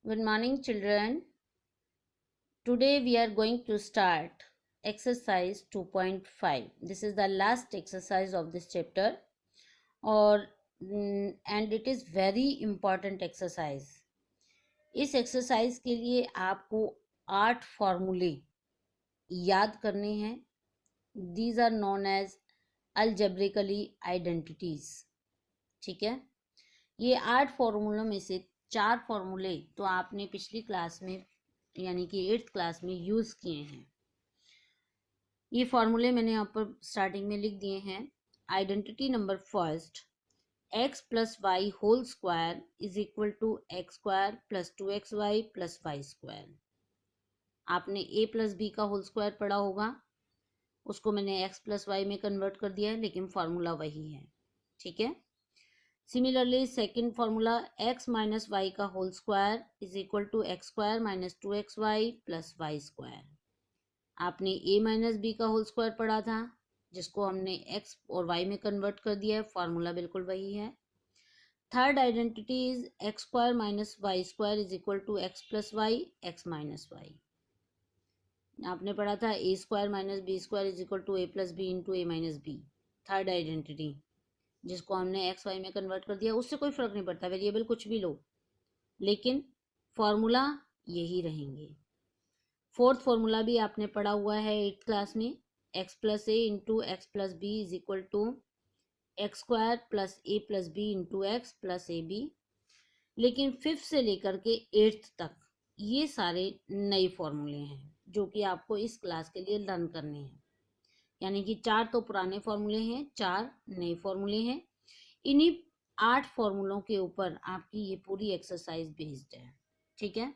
Good morning, children. Today we are going to start exercise 2.5. This is the last exercise of this chapter, और and it is very important exercise. इस exercise के लिए आपको 8 फॉर्मूले याद करने हैं. These are known as algebraically identities. ठीक है. ये 8 फॉर्मूलों में से 4 फॉर्मूले तो आपने पिछली क्लास में यानी कि 8th क्लास में यूज किए हैं. ये फॉर्मूले मैंने यहाँ पर स्टार्टिंग में लिख दिए हैं. Identity number first, x plus y whole square is equal to x square plus 2xy plus Y square. आपने a प्लस बी का होल स्क्वायर पढ़ा होगा, उसको मैंने x प्लस वाई में कन्वर्ट कर दिया है, लेकिन फॉर्मूला वही है. ठीक है. Similarly second formula x minus Y का whole square is equal to x square minus 2xy plus Y square. आपने a माइनस बी का होल स्क्वायर पढ़ा था, जिसको हमने x और y में कन्वर्ट कर दिया है. फॉर्मूला बिल्कुल वही है. Third identity is x square minus y square is equal to x plus y x minus y. आपने पढ़ा था a square minus b square is equal to a plus b into a minus b. Third identity, जिसको हमने x Y में convert कर दिया. उससे कोई फर्क नहीं पड़ता, वेरिएबल कुछ भी लो, लेकिन फॉर्मूला यही रहेंगे. फोर्थ फॉर्मूला भी आपने पढ़ा हुआ है 8th क्लास में, x plus a into x plus b is equal to x square plus a plus b into x plus a b. लेकिन 5th से लेकर के 8th तक ये सारे नए फॉर्मूले हैं जो कि आपको इस क्लास के लिए लर्न करने हैं. यानी कि 4 तो पुराने फॉर्मूले हैं, 4 नए फॉर्मूले हैं. इन्हीं 8 फॉर्मूलों के ऊपर आपकी ये पूरी एक्सरसाइज बेस्ड है. ठीक है.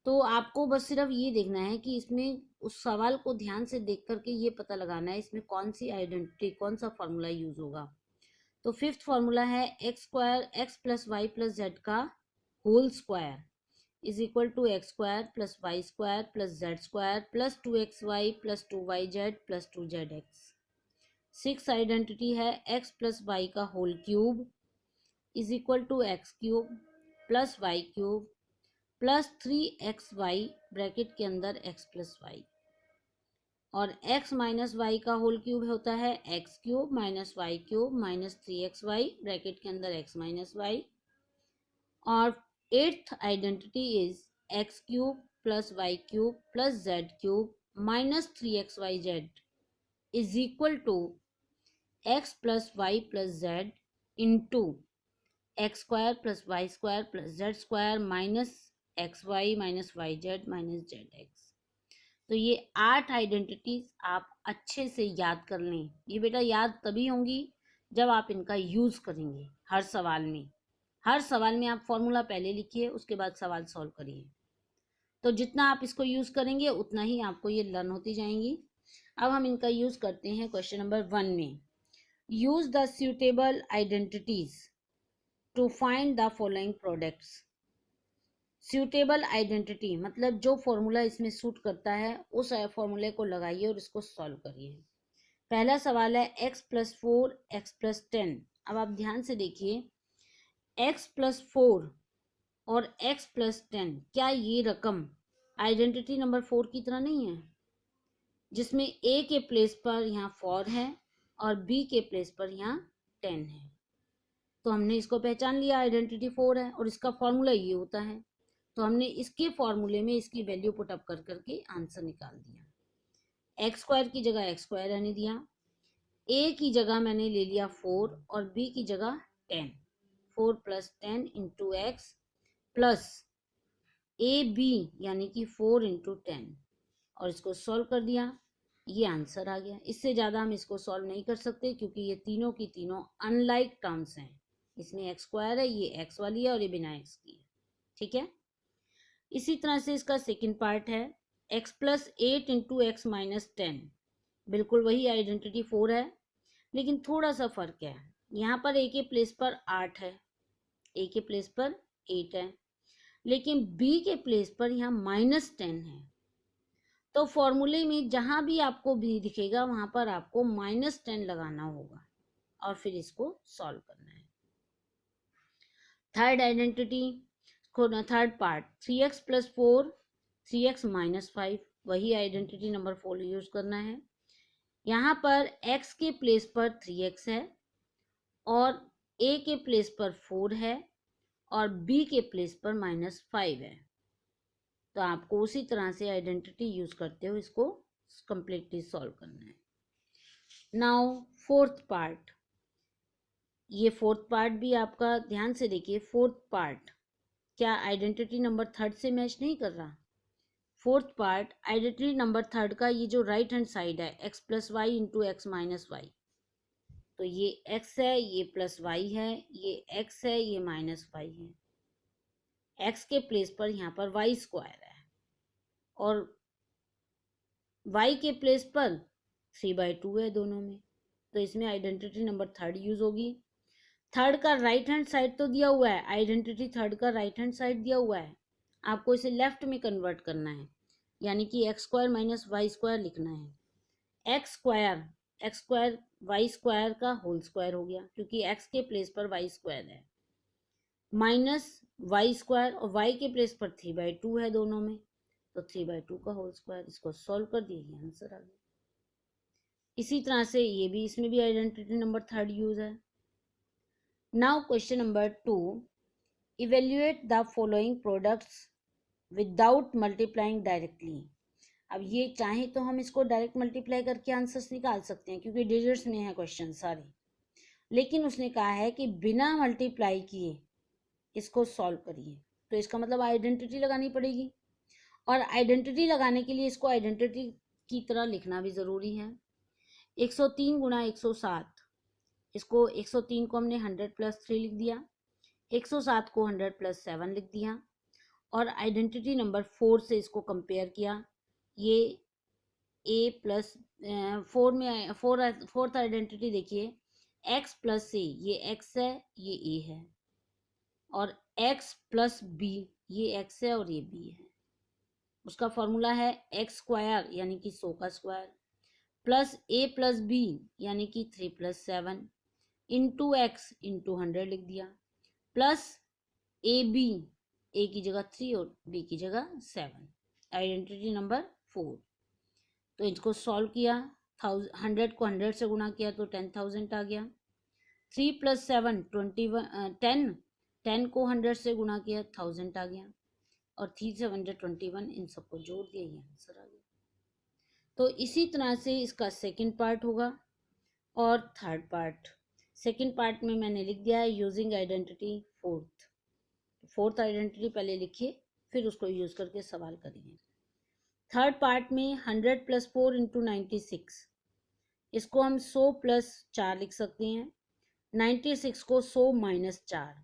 तो आपको बस सिर्फ ये देखना है कि इसमें उस सवाल को ध्यान से देख करके ये पता लगाना है इसमें कौन सी आइडेंटिटी, कौन सा फॉर्मूला यूज होगा. तो 5th फॉर्मूला है x square X plus Y plus Z का whole square is equal to x square plus Y square plus Z square plus 2xy plus 2yz plus 2zx. 6th identity है X plus Y का whole cube is equal to X cube plus Y cube plus 3xy bracket के अंदर x plus Y. और x minus Y का whole cube होता है X cube minus Y cube minus 3xy bracket के अंदर x minus y. और 8th identity is x cube plus Y cube plus z cube minus 3xyz is equal to x plus Y plus z into x square plus Y square plus Z square minus x y minus y z minus z x. तो ये 8 identities आप अच्छे से याद कर लें. ये बेटा याद तभी होंगी जब आप इनका यूज करेंगे हर सवाल में. हर सवाल में आप फॉर्मूला पहले लिखिए, उसके बाद सवाल सॉल्व करिए. तो जितना आप इसको यूज करेंगे उतना ही आपको ये लर्न होती जाएंगी. अब हम इनका यूज करते हैं क्वेश्चन नंबर 1 में. Use the suitable identities to find the following products. Suitable identity मतलब जो फॉर्मूला इसमें सूट करता है उस फॉर्मूले को लगाइए और इसको सॉल्व करिए. पहला सवाल है x प्लस 4 एक्स प्लस 10. अब आप ध्यान से देखिए, x प्लस 4 और x प्लस 10, क्या ये रकम आइडेंटिटी नंबर 4 की तरह नहीं है, जिसमें a के प्लेस पर यहाँ 4 है और b के प्लेस पर यहाँ 10 है. तो हमने इसको पहचान लिया, आइडेंटिटी 4 है और इसका फॉर्मूला ये होता है. तो हमने इसके फॉर्मूले में इसकी वैल्यू पुट अप कर करके आंसर निकाल दिया. एक्स स्क्वायर की जगह एक्स स्क्वायर रहने दिया, ए की जगह मैंने ले लिया 4 और बी की जगह 10. 4 plus 10 into x plus a b यानी कि 4 इंटू 10 और इसको सॉल्व कर दिया. ये आंसर आ गया. इससे ज़्यादा हम इसको सॉल्व नहीं कर सकते क्योंकि ये तीनों की तीनों अनलाइक टर्म्स हैं. इसमें एक्स स्क्वायर है, ये एक्स वाली है और ये बिना एक्स की है. ठीक है. इसी तरह से इसका सेकंड पार्ट है x plus 8 into x minus 10. बिल्कुल वही आइडेंटिटी 4 है, लेकिन थोड़ा सा फर्क है. यहाँ पर a के प्लेस पर 8 है, a के प्लेस पर 8 है, लेकिन b के प्लेस पर यहाँ माइनस 10 है. तो फॉर्मूले में जहां भी आपको b दिखेगा वहां पर आपको माइनस 10 लगाना होगा और फिर इसको सॉल्व करना है. Third identity, third part 3x plus 4 3x minus 5, वही आइडेंटिटी नंबर 4 यूज करना है। यहाँ पर x के प्लेस पर 3x है और a के प्लेस पर 4 है और b के प्लेस पर -5 है। तो आपको उसी तरह से आइडेंटिटी यूज करते हुए इसको कंप्लीटली सॉल्व करना है। नाउ फोर्थ पार्ट, ये फोर्थ पार्ट भी आपका ध्यान से देखिए। फोर्थ पार्ट क्या आइडेंटिटी नंबर थर्ड से मैच नहीं कर रहा? Fourth part identity number third का ये जो राइट हैंड साइड है x plus y into x minus y, तो ये x है, ये प्लस y है, ये x है, ये माइनस वाई है। x के प्लेस पर यहाँ पर वाई स्क्वायर है और y के प्लेस पर 3/2 है दोनों में, तो इसमें आइडेंटिटी नंबर थर्ड यूज होगी। थर्ड का राइट हैंड साइड तो दिया हुआ है, आइडेंटिटी थर्ड का राइट हैंड साइड दिया हुआ है, आपको इसे लेफ्ट में कन्वर्ट करना है, यानी कि x square minus y square लिखना है। एक्स स्क्वायर वाई स्क्वायर का होल स्क्वायर हो गया, क्योंकि एक्स के प्लेस पर वाई स्क्वायर है, माइनस वाई स्क्वायर और वाई के प्लेस पर 3/2 है दोनों में, तो 3/2 का होल स्क्वायर। इसको सॉल्व कर दिए, ये आंसर आ गया। इसी तरह से ये भी, इसमें भी आइडेंटिटी नंबर थर्ड यूज है। Now question number 2, evaluate the following products without multiplying directly. अब ये चाहे तो हम इसको डायरेक्ट मल्टीप्लाई करके आंसर्स निकाल सकते हैं, क्योंकि डिजिट्स में है क्वेश्चन सारे, लेकिन उसने कहा है कि बिना मल्टीप्लाई किए इसको सॉल्व करिए। तो इसका मतलब आइडेंटिटी लगानी पड़ेगी, और आइडेंटिटी लगाने के लिए इसको आइडेंटिटी की तरह लिखना भी ज़रूरी है। 103 गुणा 107, इसको 103 को हमने 100 प्लस 3 लिख दिया, 107 को 100 प्लस 7 लिख दिया, और आइडेंटिटी नंबर 4 से इसको कंपेयर किया। ये a प्लस 4 में फोर्थ आइडेंटिटी देखिए, x प्लस a, ये x है, ये a है, और x प्लस b, ये x है और ये b है। उसका फॉर्मूला है x स्क्वायर यानी कि 100 का square, plus a plus b यानी कि 3 प्लस 7 इंटू एक्स इंटू 100 लिख दिया, प्लस ए बी, ए की जगह 3 और बी की जगह 7, आइडेंटिटी नंबर 4। तो इसको सॉल्व किया, 100 को 100 से गुणा किया तो 10,000 आ गया। 3 प्लस 7 21 10 को 100 से गुणा किया 1000 आ गया, और 3 से 121 इन सबको जोड़ दिया, ये आंसर आ गया। तो इसी तरह से इसका सेकंड पार्ट होगा और थर्ड पार्ट। सेकंड पार्ट में मैंने लिख दिया है यूजिंग आइडेंटिटी फोर्थ आइडेंटिटी पहले लिखिए, फिर उसको यूज करके सवाल करिए। थर्ड पार्ट में 100 प्लस 4 इंटू 96, इसको हम 100 प्लस 4 लिख सकते हैं, 96 को 100 माइनस 4।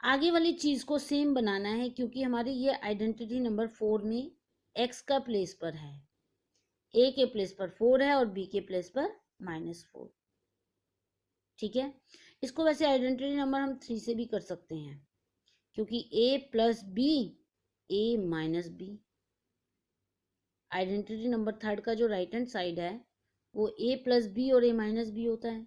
आगे वाली चीज को सेम बनाना है, क्योंकि हमारी ये आइडेंटिटी नंबर 4 में x का प्लेस पर है, a के प्लेस पर 4 है और b के प्लेस पर -4। ठीक है, इसको वैसे आइडेंटिटी नंबर हम 3 से भी कर सकते हैं, क्योंकि a plus b, a minus b. Identity number third का जो राइट हैंड साइड है वो a प्लस बी और a माइनस बी होता है,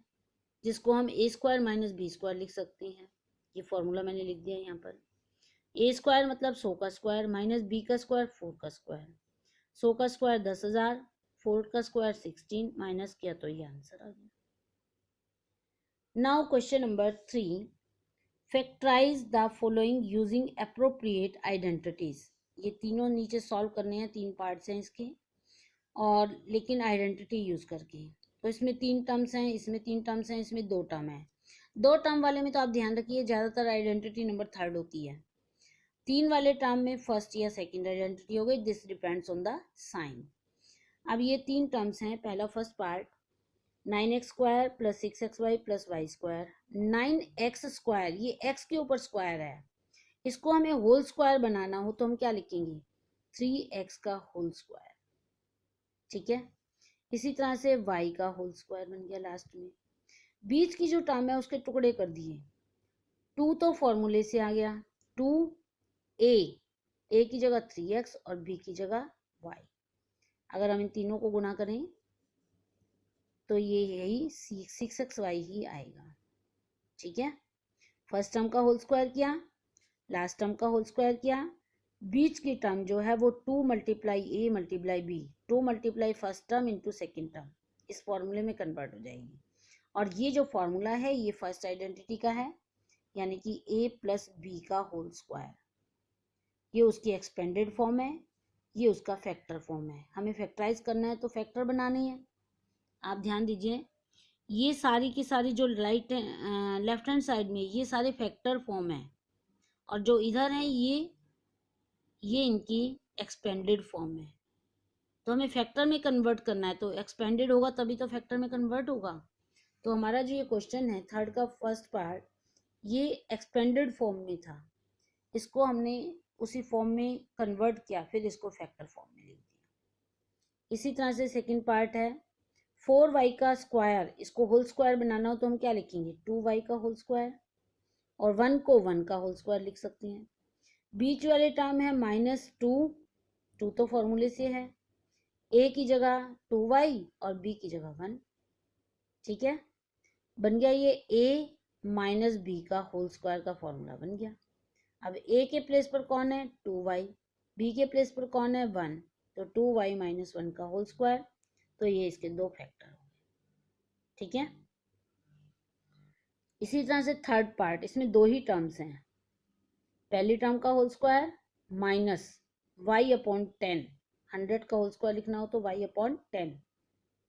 जिसको हम a square minus b square लिख सकते हैं। ये फॉर्मूला मैंने लिख दिया यहाँ पर। a स्क्वायर मतलब 100 का स्क्वायर, माइनस b का स्क्वायर 4 का स्क्वायर, 100 का स्क्वायर 10,000, 4 का स्क्वायर 16, माइनस किया तो ये आंसर आ गया। Now question number 3, factorise the following using appropriate identities. ये तीनों नीचे सॉल्व करने हैं, 3 पार्ट्स हैं इसके, और लेकिन आइडेंटिटी यूज करके। तो इसमें 3 टर्म्स हैं, इसमें 3 टर्म्स हैं, इसमें 2 टर्म है। 2 टर्म वाले में तो आप ध्यान रखिए ज्यादातर आइडेंटिटी नंबर थर्ड होती है। 3 वाले टर्म में फर्स्ट या सेकंड आइडेंटिटी हो गई, this depends on the sign. अब ये 3 टर्म्स हैं। पहला first part 9x square plus 6xy plus Y square. 9x square, ये x के ऊपर स्क्वायर है, इसको हमें होल स्क्वायर बनाना हो तो हम क्या लिखेंगे, 3x का होल स्क्वायर। ठीक है, इसी तरह से y का होल स्क्वायर बन गया लास्ट में। बीच की जो टर्म है उसके टुकड़े कर दिए, 2 तो फॉर्मूले से आ गया, 2a, a की जगह 3x और b की जगह y। अगर हम इन तीनों को गुना करें तो ये यही 6xy ही आएगा। ठीक है, फर्स्ट टर्म का होल स्क्वायर किया, लास्ट टर्म का होल स्क्वायर किया, बीच की टर्म जो है वो 2 multiply A multiply B, 2 multiply first term into second term, इस फॉर्मूले में कन्वर्ट हो जाएगी। और ये जो फॉर्मूला है ये फर्स्ट आइडेंटिटी का है, यानी कि a प्लस बी का होल स्क्वायर, ये उसकी एक्सपेंडेड फॉर्म है, ये उसका फैक्टर फॉर्म है। हमें फैक्टराइज करना है तो फैक्टर बनानी है। आप ध्यान दीजिए, ये सारी की सारी जो लेफ्ट हैंड साइड में ये सारे फैक्टर फॉर्म है, और जो इधर है ये इनकी एक्सपेंडेड फॉर्म है। तो हमें फैक्टर में कन्वर्ट करना है, तो एक्सपेंडेड होगा तभी तो फैक्टर में कन्वर्ट होगा। तो हमारा जो ये क्वेश्चन है थर्ड का फर्स्ट पार्ट, ये एक्सपेंडेड फॉर्म में था, इसको हमने उसी फॉर्म में कन्वर्ट किया, फिर इसको फैक्टर फॉर्म में लिख दिया। इसी तरह से सेकंड पार्ट है 4y का स्क्वायर, इसको होल स्क्वायर बनाना हो तो हम क्या लिखेंगे, 2y का होल स्क्वायर, और 1 को 1 का होल स्क्वायर लिख सकते हैं। बीच वाले टर्म है -2, 2 तो फॉर्मूले से है, a की जगह 2y और b की जगह 1, ठीक है, बन गया ये a माइनस बी का होल स्क्वायर का फॉर्मूला बन गया। अब a के प्लेस पर कौन है 2y, b के प्लेस पर कौन है 1, तो 2y माइनस 1 का होल स्क्वायर, तो ये इसके दो फैक्टर हो गए, ठीक है। इसी तरह से थर्ड पार्ट, इसमें दो ही टर्म्स हैं, पहली टर्म का whole square minus y upon 10, 100 का होल स्क्वायर लिखना हो तो y अपॉन 10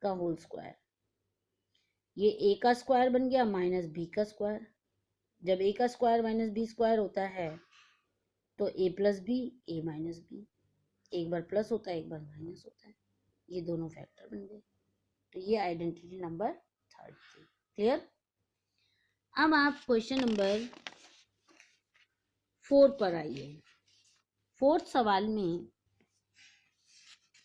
का होल स्क्वायर, ये a का स्क्वायर बन गया माइनस b का स्क्वायर। जब a का स्क्वायर माइनस b स्क्वायर होता है तो a plus b, a minus b, एक बार प्लस होता है एक बार माइनस होता है, ये दोनों फैक्टर बन गए। तो ये आइडेंटिटी नंबर थर्ड थी। क्लियर। अब आप क्वेश्चन नंबर 4 पर आइए। फोर्थ सवाल में,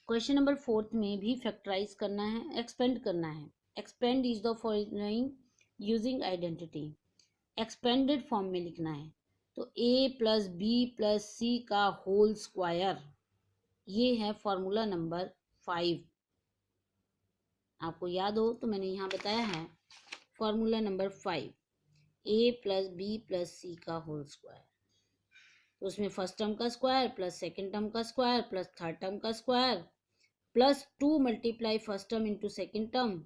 क्वेश्चन नंबर 4 में भी फैक्टराइज करना है, एक्सपेंड करना है। Expand is the following using identity, expanded form में लिखना है। तो a plus B plus C का होल स्क्वायर, ये है फॉर्मूला नंबर 5। आपको याद हो तो मैंने यहाँ बताया है formula number 5, a plus B plus C का होल स्क्वायर। तो उसमें फर्स्ट टर्म का स्क्वायर प्लस सेकेंड टर्म का स्क्वायर प्लस थर्ड टर्म का square plus 2 multiply first term into second term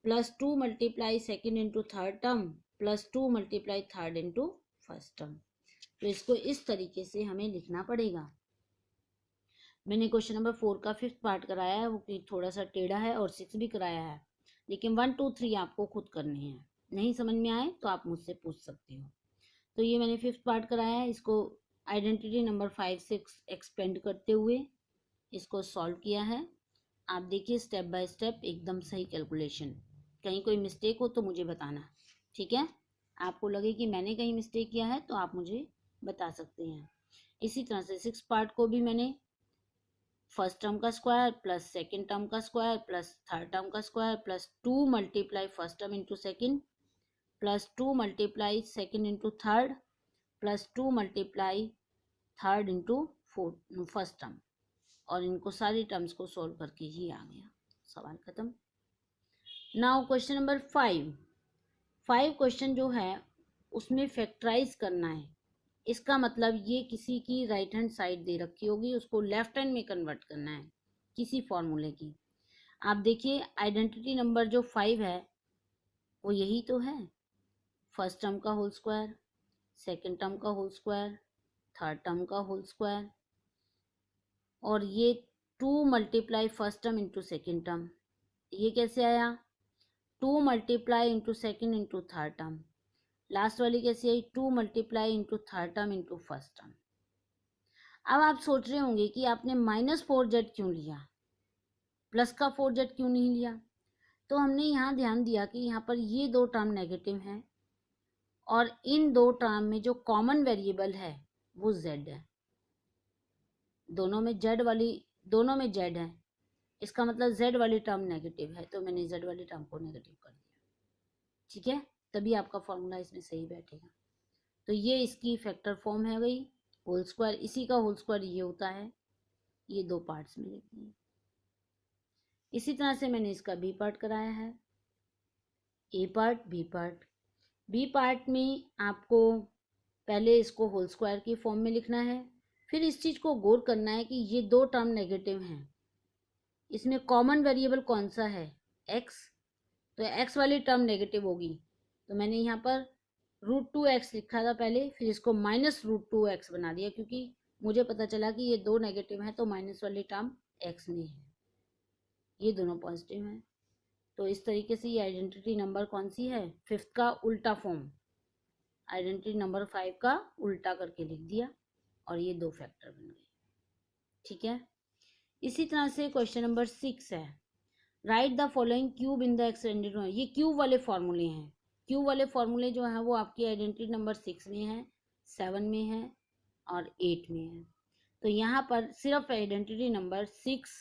plus 2 multiply second into third term plus 2 multiply third into first term. तो इसको इस तरीके से हमें लिखना पड़ेगा। मैंने क्वेश्चन नंबर 4 का 5th पार्ट कराया है, वो थोड़ा सा टेढ़ा है, और 6 भी कराया है, लेकिन 1 2 3 आपको खुद करने हैं। नहीं समझ में आए तो आप मुझसे पूछ सकते हो। तो ये मैंने 5th पार्ट कराया है, इसको आइडेंटिटी नंबर 5 से एक्सपेंड करते हुए इसको सॉल्व किया है। आप देखिए स्टेप बाय स्टेप एकदम सही कैलकुलेशन, कहीं कोई मिस्टेक हो तो मुझे बताना, ठीक है। आपको लगे कि मैंने कहीं मिस्टेक किया है तो आप मुझे बता सकते हैं। इसी तरह से 6 पार्ट को भी मैंने फर्स्ट टर्म का स्क्वायर प्लस सेकेंड टर्म का स्क्वायर प्लस थर्ड टर्म का square plus 2 multiply first term into second plus 2 multiply second into third plus 2 multiply third into first term, और इनको सारी टर्म्स को सॉल्व करके ही आ गया, सवाल खत्म। नाउ क्वेश्चन नंबर 5 क्वेश्चन जो है उसमें फैक्टराइज करना है। इसका मतलब ये किसी की राइट हैंड साइड दे रखी होगी, उसको लेफ्ट हैंड में कन्वर्ट करना है किसी फॉर्मूले की। आप देखिए आइडेंटिटी नंबर जो 5 है वो यही तो है, फर्स्ट टर्म का होल स्क्वायर, सेकेंड टर्म का होल स्क्वायर, थर्ड टर्म का होल स्क्वायर, और ये 2 multiply first term into second term, ये कैसे आया 2 multiply into second into third term, last वाली कैसी आई 2 multiply into third term into first term. अब आप सोच रहे होंगे कि आपने -4z क्यों लिया, प्लस का 4z क्यों नहीं लिया। तो हमने यहाँ ध्यान दिया कि यहाँ पर ये दो टर्म नेगेटिव हैं, और इन दो टर्म में जो कॉमन वेरिएबल है वो z है, दोनों में z है, इसका मतलब z वाली टर्म नेगेटिव है, तो मैंने z वाली टर्म को नेगेटिव कर दिया, ठीक है, तभी आपका फॉर्मूला इसमें सही बैठेगा। तो ये इसकी फैक्टर फॉर्म है गई, होल स्क्वायर, इसी का होल स्क्वायर ये होता है, ये दो पार्ट्स में लिख दिए। इसी तरह से मैंने इसका बी पार्ट कराया है, A part B part. B part में आपको पहले इसको होल स्क्वायर की फॉर्म में लिखना है, फिर इस चीज़ को गौर करना है कि ये दो टर्म नेगेटिव हैं, इसमें कॉमन वेरिएबल कौन सा है, एक्स, तो एक्स वाली टर्म नेगेटिव होगी, तो मैंने यहाँ पर √2x लिखा था पहले, फिर इसको -√2x बना दिया, क्योंकि मुझे पता चला कि ये दो नेगेटिव हैं तो माइनस वाली टर्म x में है, ये दोनों पॉजिटिव हैं। तो इस तरीके से ये आइडेंटिटी नंबर कौन सी है, फिफ्थ का उल्टा फॉर्म, आइडेंटिटी नंबर 5 का उल्टा करके लिख दिया और ये दो फैक्टर बन गए। ठीक है, इसी तरह से क्वेश्चन नंबर 6 है, right the following cube in the extended. ये क्यूब वाले फॉर्मूले हैं, क्यूब वाले फॉर्मूले जो हैं वो आपकी आइडेंटिटी नंबर 6 में है, 7 में है और 8 में है। तो यहाँ पर सिर्फ आइडेंटिटी नंबर 6,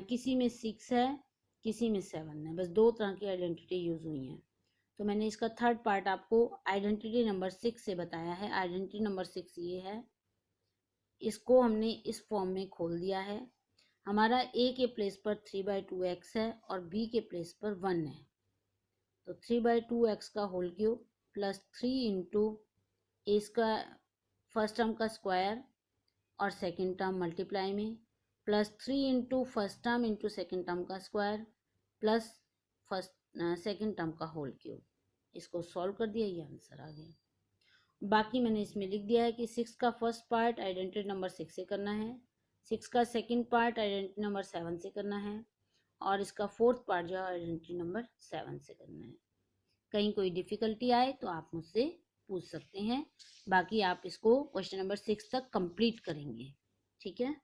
किसी में 6 है, किसी में 7 है, बस दो तरह की आइडेंटिटी यूज हुई हैं। तो मैंने इसका थर्ड पार्ट आपको आइडेंटिटी नंबर 6 से बताया है। आइडेंटिटी नंबर 6 ये है, इसको हमने इस फॉर्म में खोल दिया है। हमारा a के प्लेस पर 3/2x है और b के प्लेस पर 1 है, तो 3/2x का होल क्यूब प्लस 3 इंटू इसका फर्स्ट टर्म का स्क्वायर और सेकेंड टर्म मल्टीप्लाई में, plus 3 into first term into second term का स्क्वायर प्लस सेकेंड टर्म का होल क्यूब। इसको सॉल्व कर दिया, ये आंसर आ गया। बाकी मैंने इसमें लिख दिया है कि 6 का फर्स्ट पार्ट आइडेंटिटी नंबर 6 से करना है, 6 का सेकंड पार्ट आइडेंटिटी नंबर 7 से करना है और इसका फोर्थ पार्ट जो है आइडेंटिटी नंबर 7 से करना है। कहीं कोई डिफ़िकल्टी आए तो आप मुझसे पूछ सकते हैं, बाकी आप इसको क्वेश्चन नंबर 6 तक कंप्लीट करेंगे। ठीक है।